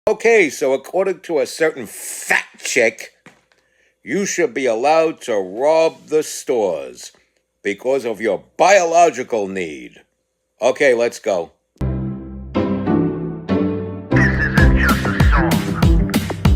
Okay, so according to a certain fat chick, you should be allowed to rob the stores because of your biological need. Okay, let's go.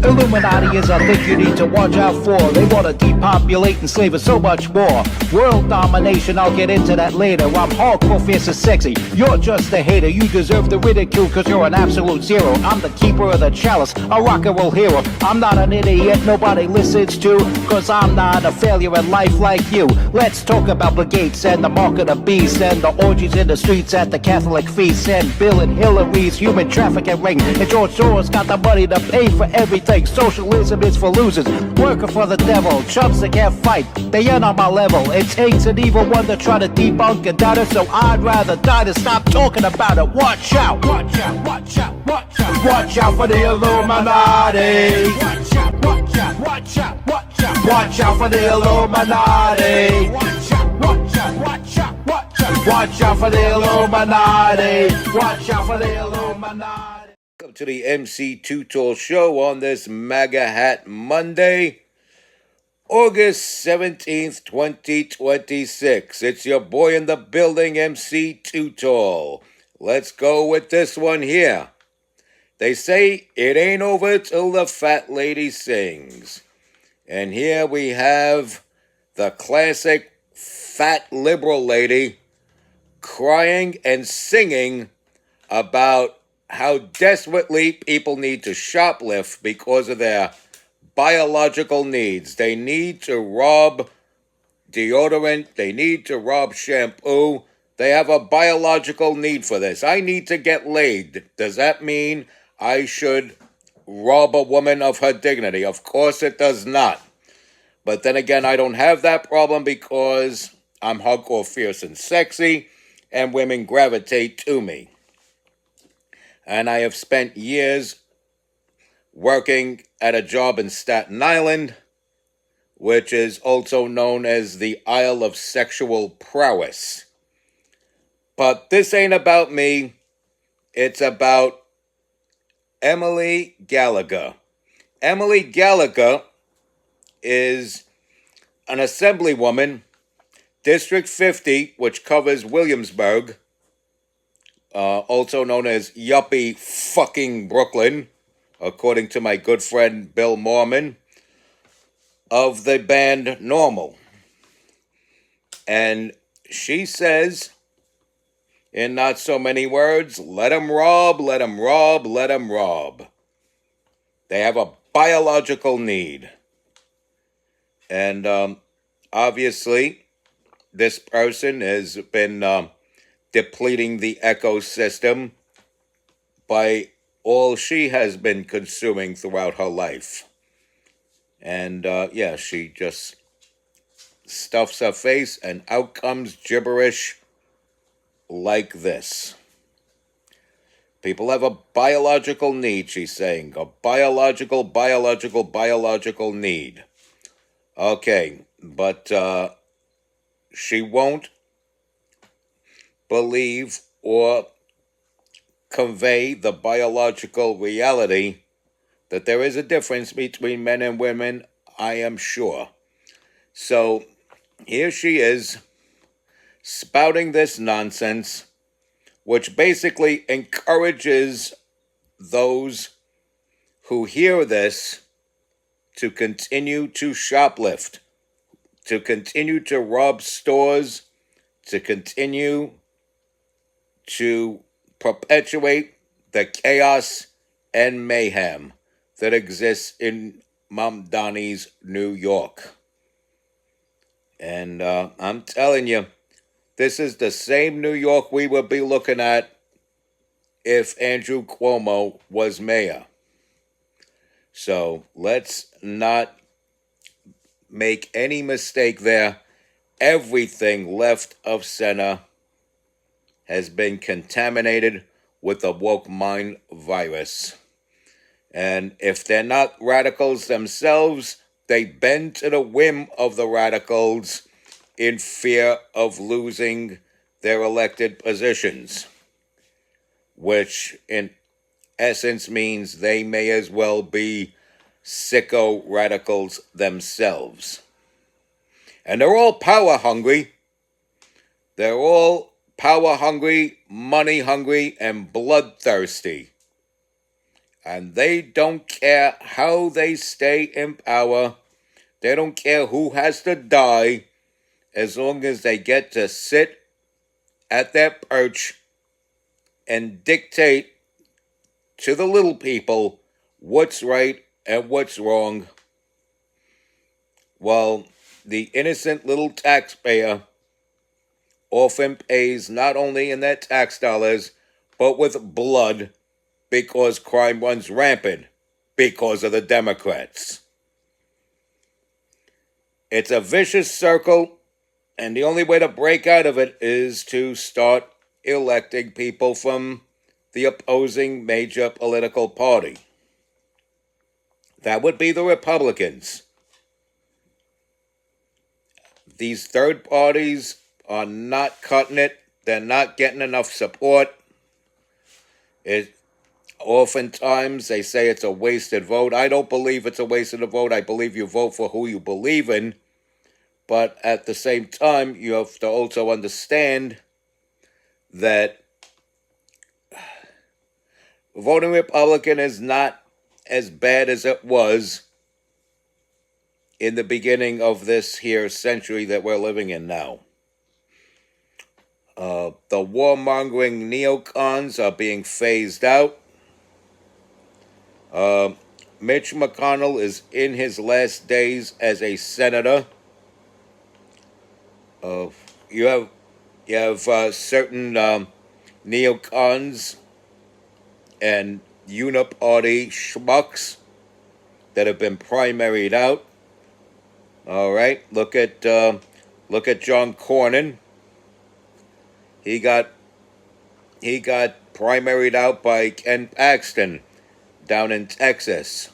Illuminati is a thing you need to watch out for. They want to depopulate and save us so much more. World domination, I'll get into that later. I'm hardcore, fierce and sexy. You're just a hater. You deserve the ridicule because you're an absolute zero. I'm the keeper of the chalice, a rock and roll hero. I'm not an idiot nobody listens to because I'm not a failure in life like you. Let's talk about Bill Gates and the mark of the beast and the orgies in the streets at the Catholic feasts and Bill and Hillary's human trafficking ring. And George Soros got the money to pay for everything. Socialism is for losers, working for the devil. Chumps that can't fight, they ain't on my level. It takes an evil one to try to debunk and doubt it, so I'd rather die than stop talking about it. Watch out, watch out, watch out, watch out. Watch out for the Illuminati. Watch out, watch out, watch out, watch out. Watch out for the Illuminati. Watch out, watch out, watch out, watch out. Watch out for the Illuminati. Watch out for the Illuminati. Welcome to the MC Two Tall Show on this MAGA Hat Monday, August 17th, 2026. It's your boy in the building, MC Two Tall. Let's go with this one here. They say it ain't over till the fat lady sings. And here we have the classic fat liberal lady crying and singing about how desperately people need to shoplift because of their biological needs. They need to rob deodorant. They need to rob shampoo. They have a biological need for this. I need to get laid. Does that mean I should rob a woman of her dignity? Of course it does not. But then again, I don't have that problem because I'm hardcore, fierce, and sexy, and women gravitate to me. And I have spent years working at a job in Staten Island, which is also known as the Isle of Sexual Prowess. But this ain't about me. It's about Emily Gallagher. Emily Gallagher is an assemblywoman, District 50, which covers Williamsburg, also known as Yuppie fucking Brooklyn, according to my good friend Bill Mormon, of the band Normal. And she says, in not so many words, let 'em rob, let 'em rob, let 'em rob. They have a biological need. And obviously, this person has been depleting the ecosystem by all she has been consuming throughout her life. And she just stuffs her face and out comes gibberish like this. People have a biological need, she's saying. A biological need. Okay, but she won't believe or convey the biological reality that there is a difference between men and women, I am sure. So here she is spouting this nonsense, which basically encourages those who hear this to continue to shoplift, to continue to rob stores, to continue to perpetuate the chaos and mayhem that exists in Mamdani's New York. And I'm telling you, this is the same New York we would be looking at if Andrew Cuomo was mayor. So let's not make any mistake there. Everything left of center has been contaminated with the woke mind virus. And if they're not radicals themselves, they bend to the whim of the radicals in fear of losing their elected positions, which in essence means they may as well be sicko radicals themselves. And they're all power hungry. They're all power hungry, money hungry, and bloodthirsty. And they don't care how they stay in power. They don't care who has to die, as long as they get to sit at their perch and dictate to the little people what's right and what's wrong, while the innocent little taxpayer often pays not only in their tax dollars, but with blood, because crime runs rampant because of the Democrats. It's a vicious circle, and the only way to break out of it is to start electing people from the opposing major political party. That would be the Republicans. These third parties are not cutting it. They're not getting enough support. Oftentimes they say it's a wasted vote. I don't believe it's a wasted vote. I believe you vote for who you believe in. But at the same time, you have to also understand that voting Republican is not as bad as it was in the beginning of this here century that we're living in now. The warmongering neocons are being phased out. Mitch McConnell is in his last days as a senator. You have certain neocons and uniparty schmucks that have been primaried out. All right, look at John Cornyn. He got primaried out by Ken Paxton down in Texas,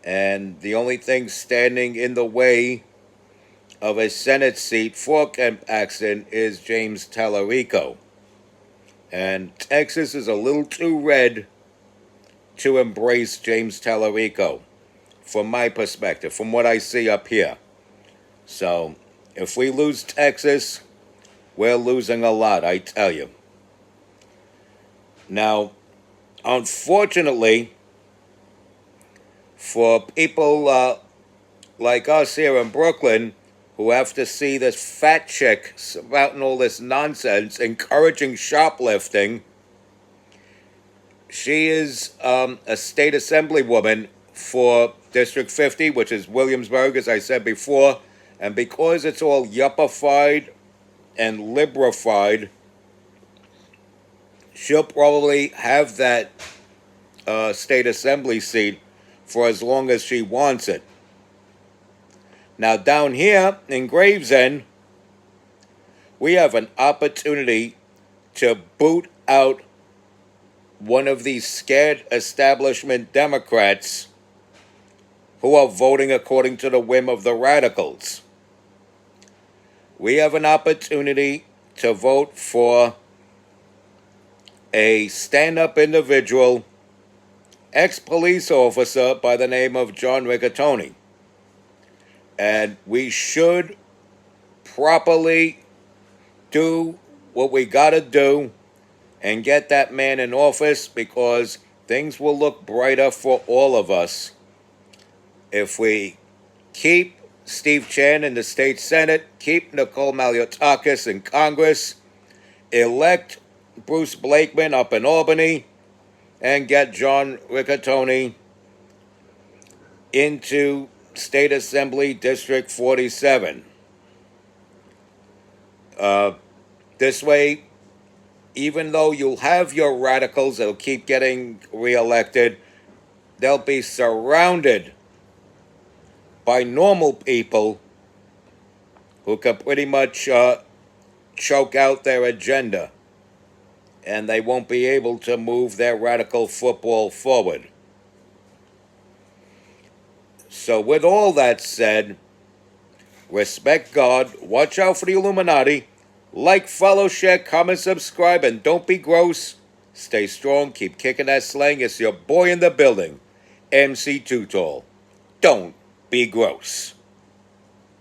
and the only thing standing in the way of a Senate seat for Ken Paxton is James Tallarico. And Texas is a little too red to embrace James Tallarico, from my perspective, from what I see up here. So, if we lose Texas, we're losing a lot, I tell you. Now, unfortunately, for people like us here in Brooklyn, who have to see this fat chick spouting all this nonsense, encouraging shoplifting. She is a state assemblywoman for District 50, which is Williamsburg, as I said before. And because it's all yuppified and liberified, she'll probably have that state assembly seat for as long as she wants it. Now, down here in Gravesend, we have an opportunity to boot out one of these scared establishment Democrats who are voting according to the whim of the radicals. We have an opportunity to vote for a stand-up individual, ex-police officer by the name of John Rigatoni. And we should properly do what we got to do and get that man in office, because things will look brighter for all of us if we keep Steve Chan in the state Senate, keep Nicole Maliotakis in Congress, elect Bruce Blakeman up in Albany, and get John Rigatoni into State Assembly District 47. This way, even though you'll have your radicals that'll keep getting reelected, they'll be surrounded by normal people who can pretty much choke out their agenda, and they won't be able to move their radical football forward. So with all that said, respect God, watch out for the Illuminati, like, follow, share, comment, subscribe, and don't be gross. Stay strong, keep kicking that slang. It's your boy in the building, MC Too Tall. Don't be gross.